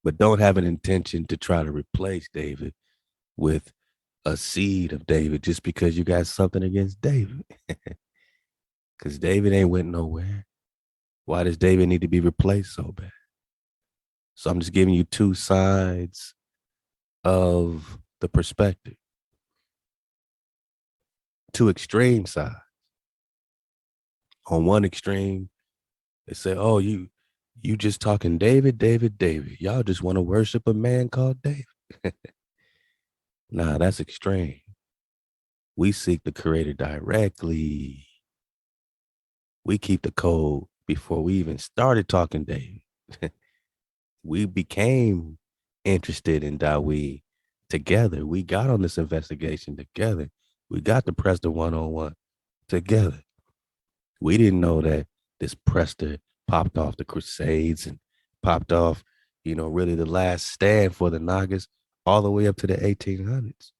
but don't have an intention to try to replace David with a seed of David just because you got something against David. Because David ain't went nowhere. Why does David need to be replaced so bad? So I'm just giving you two sides of the perspective, two extreme sides. On one extreme, they say, "Oh, you just talking David, David, David. Y'all just want to worship a man called David." Nah, that's extreme. We seek the Creator directly. We keep the code before we even started talking David. We became interested in Dawid together. We got on this investigation together. We got to Prester 101 together. We didn't know that this Prester popped off the Crusades and popped off, really the last stand for the Nagas all the way up to the 1800s.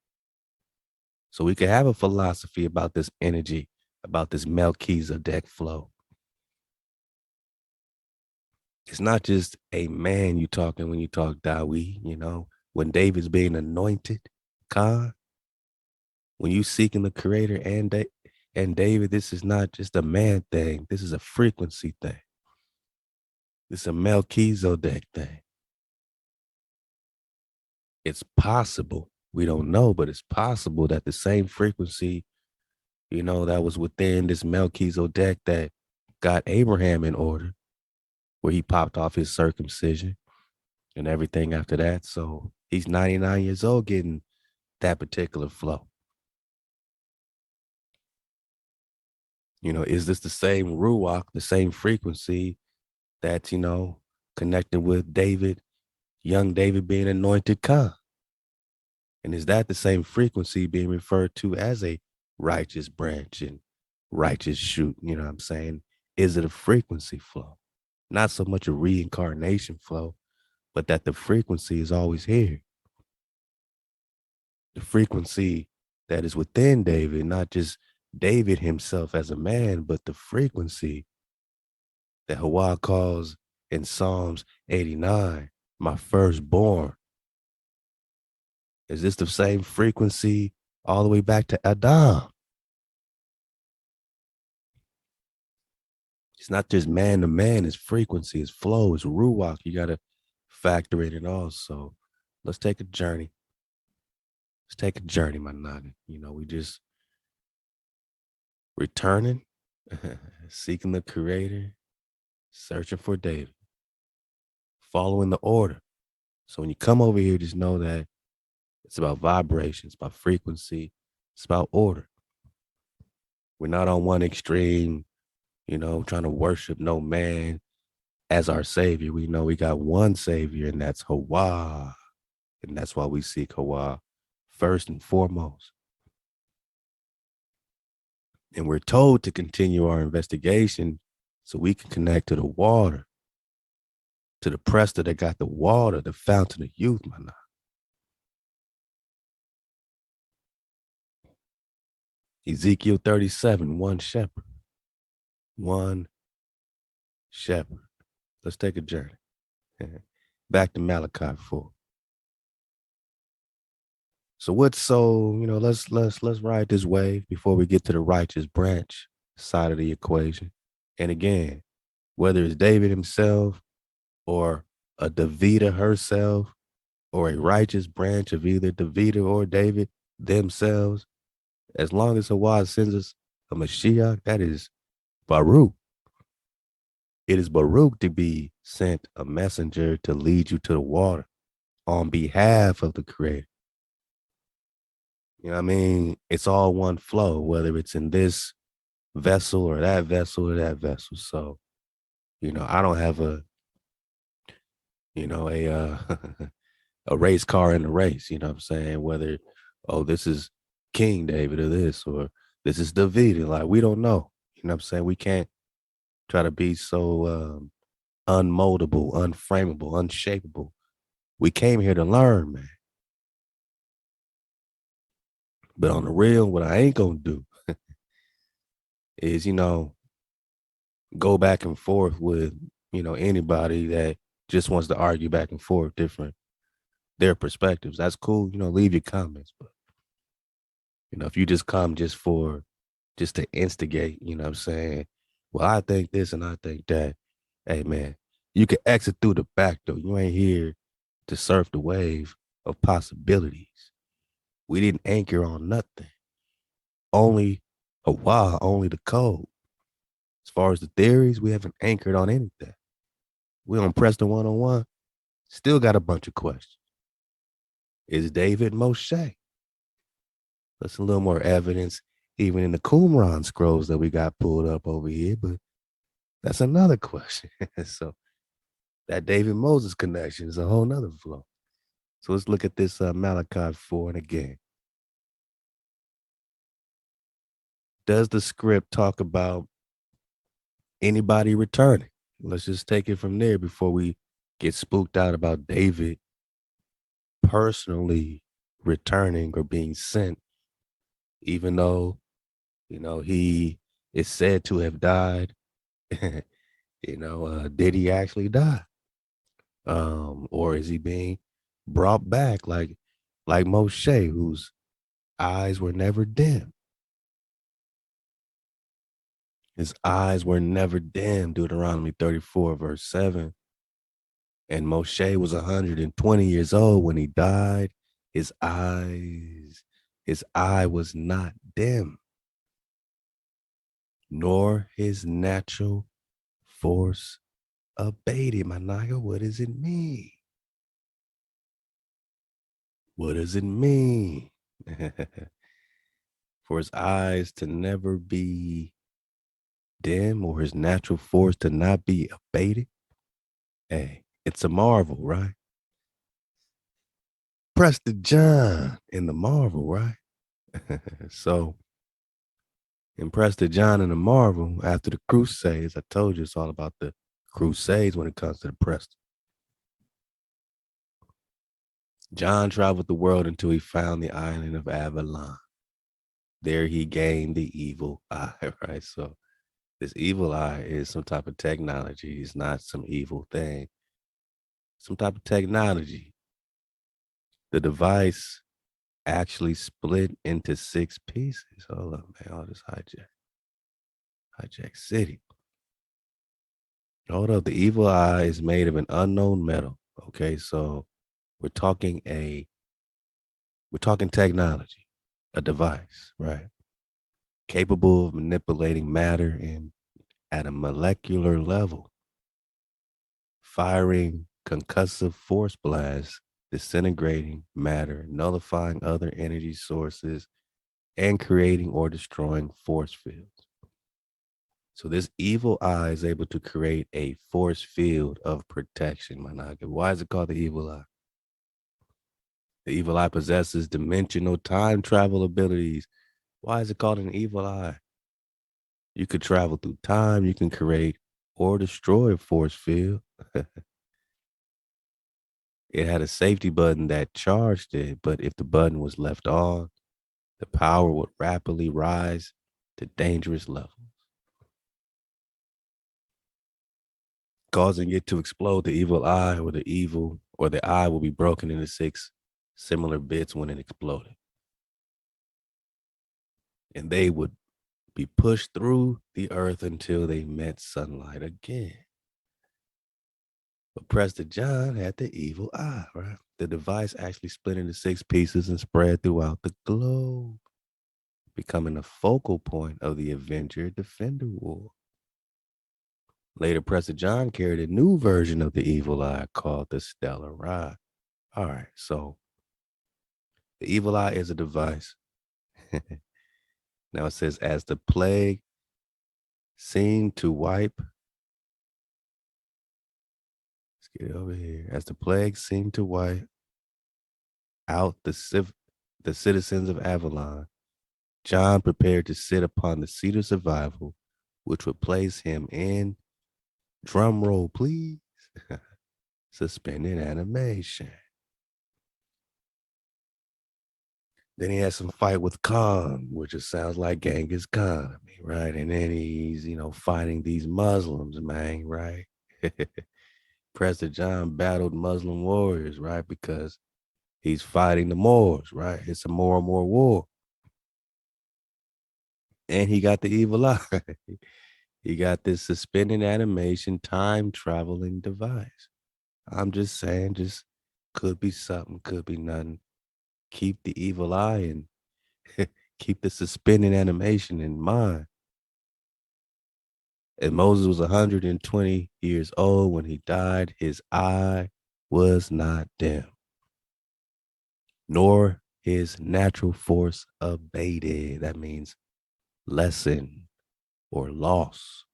So we could have a philosophy about this energy, about this Melchizedek flow. It's not just a man you talking when you talk Dawid, when David's being anointed, Khan, when you seeking the Creator and David, this is not just a man thing. This is a frequency thing. This is a Melchizedek thing. It's possible. We don't know, but it's possible that the same frequency, that was within this Melchizedek that got Abraham in order, where he popped off his circumcision and everything after that. So he's 99 years old getting that particular flow. Is this the same Ruach, the same frequency that's, connected with David, young David being anointed Khan? And is that the same frequency being referred to as a righteous branch and righteous shoot? You know what I'm saying? Is it a frequency flow? Not so much a reincarnation flow, but that the frequency is always here. The frequency that is within David, not just David himself as a man, but the frequency that HaWah calls in Psalms 89, my firstborn. Is this the same frequency all the way back to Adam? It's not just man to man, it's frequency, it's flow, it's ruach. You got to factor in it also. Let's take a journey. Let's take a journey, my noggin. We just returning, seeking the Creator, searching for David, following the order. So when you come over here, just know that it's about vibrations, about frequency, it's about order. We're not on one extreme, trying to worship no man as our savior. We know we got one savior, and that's HaWah. And that's why we seek HaWah first and foremost. And we're told to continue our investigation so we can connect to the water, to the Prester that got the water, the fountain of youth, my love. Ezekiel 37, one shepherd. One shepherd. Let's take a journey. Back to Malachi 4. So let's ride this wave before we get to the righteous branch side of the equation. And again, whether it's David himself or a Davida herself or a righteous branch of either Davida or David themselves, as long as HaWah sends us a Mashiach, that is Baruch. It is Baruch to be sent a messenger to lead you to the water on behalf of the Creator. You know what I mean? It's all one flow, whether it's in this vessel or that vessel or that vessel. So, I don't have a a race car in the race, you know what I'm saying? Whether, oh, this is King David or this, or this is David. Like, we don't know. You know what I'm saying? We can't try to be so unmoldable, unframeable, unshapeable. We came here to learn, man. But on the real, what I ain't gonna do is, go back and forth with, anybody that just wants to argue back and forth different their perspectives. That's cool. Leave your comments. But if you just come just to instigate, what I'm saying? Well, I think this and I think that. Hey man, you can exit through the back though. You ain't here to surf the wave of possibilities. We didn't anchor on nothing. Only HaWah, only the code. As far as the theories, we haven't anchored on anything. We on Preston 101. Still got a bunch of questions. Is David Moshe? That's a little more evidence, even in the Qumran scrolls that we got pulled up over here, but that's another question. So that David Moses connection is a whole nother flow. So let's look at this Malachi 4. And again, does the script talk about anybody returning? Let's just take it from there before we get spooked out about David personally returning or being sent, even though, he is said to have died. Did he actually die? Or is he being brought back like Moshe, whose eyes were never dim? His eyes were never dim, Deuteronomy 34, verse 7. And Moshe was 120 years old when he died. His eye was not dim, nor his natural force abated. My naga, what does it mean? What does it mean? For his eyes to never be dim or his natural force to not be abated? Hey, it's a marvel, right? Press the John in the marvel, right? So, in Prester John and the Marvel, after the Crusades, I told you it's all about the Crusades when it comes to the Preston. John traveled the world until he found the island of Avalon. There he gained the evil eye, right? So this evil eye is some type of technology. It's not some evil thing. Some type of technology. The device actually split into 6 pieces. Hold up, man. All this hijack city. Hold up. The evil eye is made of an unknown metal. Okay, so we're talking technology, a device, right? Capable of manipulating matter and at a molecular level, firing concussive force blasts, disintegrating matter, nullifying other energy sources, and creating or destroying force fields. So this evil eye is able to create a force field of protection, Managa. Why is it called the evil eye? The evil eye possesses dimensional time travel abilities. Why is it called an evil eye? You could travel through time. You can create or destroy a force field. It had a safety button that charged it, but if the button was left on, the power would rapidly rise to dangerous levels, causing it to explode. The evil eye or the eye will be broken into 6 similar bits when it exploded. And they would be pushed through the earth until they met sunlight again. But Prester John had the evil eye, right? The device actually split into 6 pieces and spread throughout the globe, becoming the focal point of the Avenger Defender War. Later, Prester John carried a new version of the evil eye called the Stellar Rod. All right, so the evil eye is a device. Now it says, as the plague seemed to wipe, let's get it over here. As the plague seemed to wipe out the citizens of Avalon, John prepared to sit upon the seat of survival, which would place him in, drum roll please, suspended animation. Then he has some fight with Khan, which just sounds like Genghis Khan to me, right? And then he's, fighting these Muslims, man, right? Prester John battled Muslim warriors, right? Because he's fighting the Moors, right? It's a more and more war. And he got the evil eye. He got this suspended animation time traveling device. I'm just saying, just could be something, could be nothing. Keep the evil eye and keep the suspended animation in mind. And Moses was 120 years old when he died. His eye was not dim, nor his natural force abated. That means lessen or loss.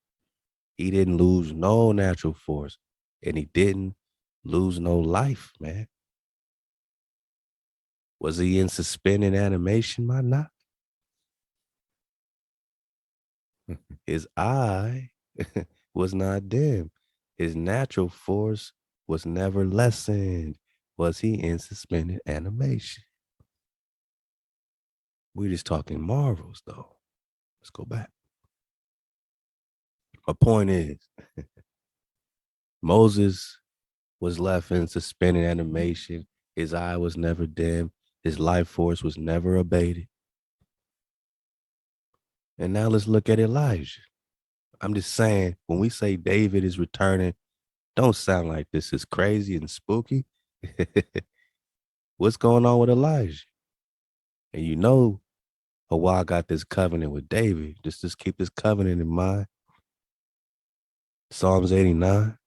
He didn't lose no natural force, and he didn't lose no life, man. Was he in suspended animation, my not? His eye was not dim. His natural force was never lessened. Was he in suspended animation? We're just talking marvels, though. Let's go back. My point is, Moses was left in suspended animation. His eye was never dim. His life force was never abated. And now let's look at Elijah. I'm just saying, when we say David is returning, don't sound like this is crazy and spooky. What's going on with Elijah? And you know, HaWah got this covenant with David. Just keep this covenant in mind. Psalms 89.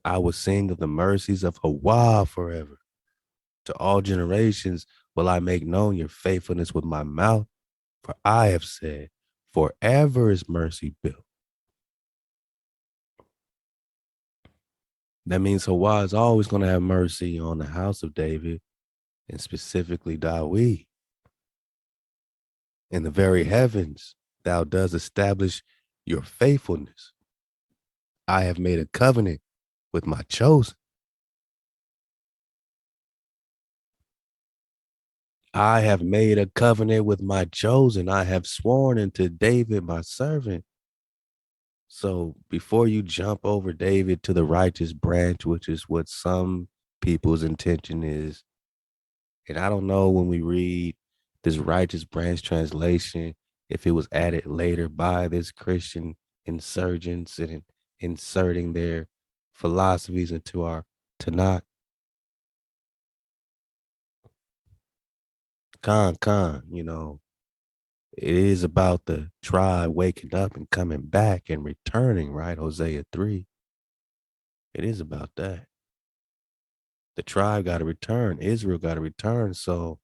I will sing of the mercies of HaWah forever. To all generations will I make known your faithfulness with my mouth. For I have said, forever is mercy built. That means HaWah is always going to have mercy on the house of David, and specifically Dawid. In the very heavens, thou does establish your faithfulness. I have made a covenant with my chosen. I have made a covenant with my chosen. I have sworn unto David, my servant. So before you jump over David to the righteous branch, which is what some people's intention is, and I don't know when we read this righteous branch translation, if it was added later by this Christian insurgents and inserting their philosophies into our Tanakh. You know, it is about the tribe waking up and coming back and returning, right? Hosea 3. It is about that. The tribe got to return. Israel got to return. So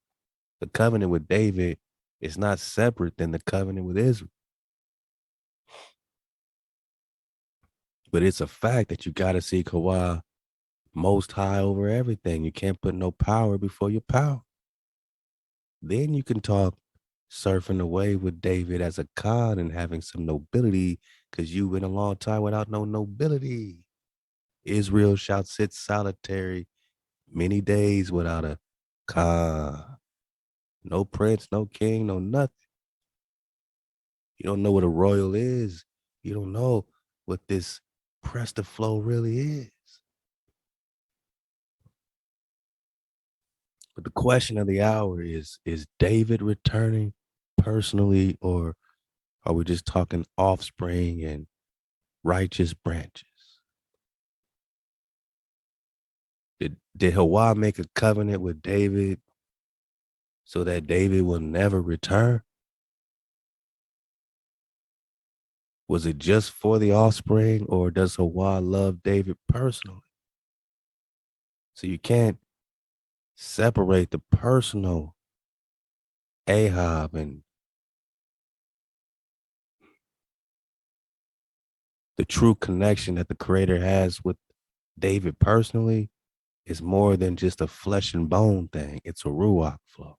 the covenant with David is not separate than the covenant with Israel. But it's a fact that you got to see HaWah most high over everything. You can't put no power before your power. Then you can talk surfing away with David as a Khan and having some nobility, because you went a long time without no nobility. Israel shall sit solitary many days without a Khan. No prince, no king, no nothing. You don't know what a royal is. You don't know what this press flow really is. But the question of the hour is David returning personally, or are we just talking offspring and righteous branches? Did HaWah make a covenant with David so that David will never return? Was it just for the offspring, or does HaWah love David personally? So you can't separate the personal Ahab and the true connection that the creator has with David personally is more than just a flesh and bone thing. It's a ruach flow.